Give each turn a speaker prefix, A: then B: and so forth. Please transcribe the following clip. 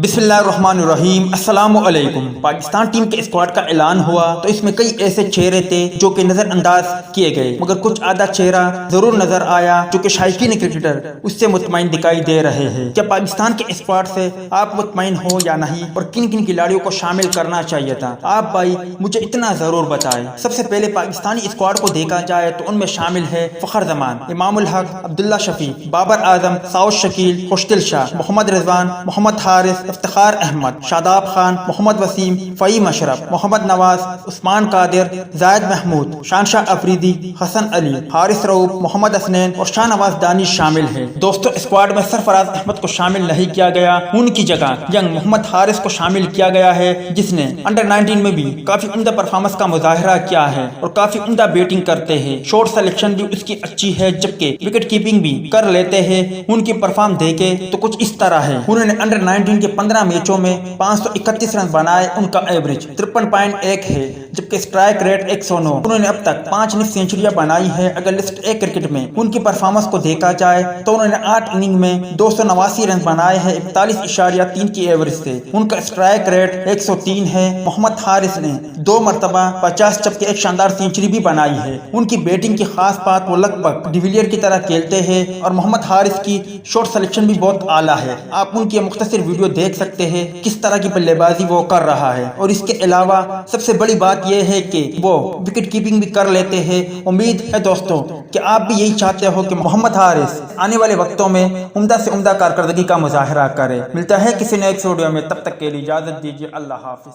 A: बिस्मिल्लाहिर्रहमानिर्रहीम। अस्सलाम वालेकुम। पाकिस्तान टीम के स्क्वाड का ऐलान हुआ तो इसमें कई ऐसे चेहरे थे जो कि नजरअंदाज किए गए, मगर कुछ आधा चेहरा जरूर नजर आया जो कि शायकीन क्रिकेटर उससे मुतमईन दिखाई दे रहे हैं। क्या पाकिस्तान के स्क्वाड से आप मुतमईन हो या नहीं, और किन किन खिलाड़ियों को शामिल करना चाहिए था, आप भाई मुझे इतना जरूर बताएं। सबसे पहले पाकिस्तानी स्क्वाड को देखा जाए तो उनमें शामिल है फखर जमान, इमामुल हक, अब्दुल्ला शफी, बाबर आजम, साउद शकील, खुशदिल शाह, मोहम्मद रिजवान, मोहम्मद हारिस, इफ्तिखार अहमद, शादाब खान, मोहम्मद वसीम, फ़हीम अशरफ, मोहम्मद नवाज, उस्मान कादिर, जायद महमूद, शानशाह अफरीदी, हसन अली, हारिस रऊफ, मोहम्मद हसनैन और शाहनवाज दानिश शामिल है। दोस्तों, स्क्वाड में सरफराज अहमद को शामिल नहीं किया गया, उनकी जगह यंग मोहम्मद हारिस को शामिल किया गया है, जिसने अंडर 19 में भी काफी उम्दा परफॉर्मेंस का मुजाहरा किया है और काफी उम्दा बैटिंग करते हैं। शॉट सिलेक्शन भी उसकी अच्छी है, जबकि विकेट कीपिंग भी कर लेते हैं। उनकी परफॉर्म देखे तो कुछ इस तरह है। उन्होंने अंडर 19 के 15 मैचों में 531 रन बनाए, उनका एवरेज 53.1 है, जबकि स्ट्राइक रेट 109। उन्होंने अब तक 5 सेंचुरियां बनाई है। अगर लिस्ट ए क्रिकेट में उनकी परफॉर्मेंस को देखा जाए तो उन्होंने 8 इनिंग में 289 रन बनाए हैं 41.3 की एवरेज से। उनका स्ट्राइक रेट 103 है। मोहम्मद हारिस ने 2 मरतबा 50 जबकि एक शानदार सेंचुरी भी बनाई है। उनकी बैटिंग की खास बात, वो लगभग डिविलियर की तरह खेलते हैं और मोहम्मद हारिस की शॉट सिलेक्शन भी बहुत आला है। आप उनकी मुख्तसर वीडियो देख सकते हैं किस तरह की बल्लेबाजी वो कर रहा है। और इसके अलावा सबसे बड़ी बात यह है कि वो विकेट कीपिंग भी कर लेते हैं। उम्मीद है दोस्तों कि आप भी यही चाहते हो कि मोहम्मद हारिस आने वाले वक्तों में उम्दा से उम्दा कारकर्दगी का मुजाहरा करे। मिलता है किसी नेक्स्ट वीडियो में, तब तक के लिए इजाजत दीजिए। अल्लाह हाफिज।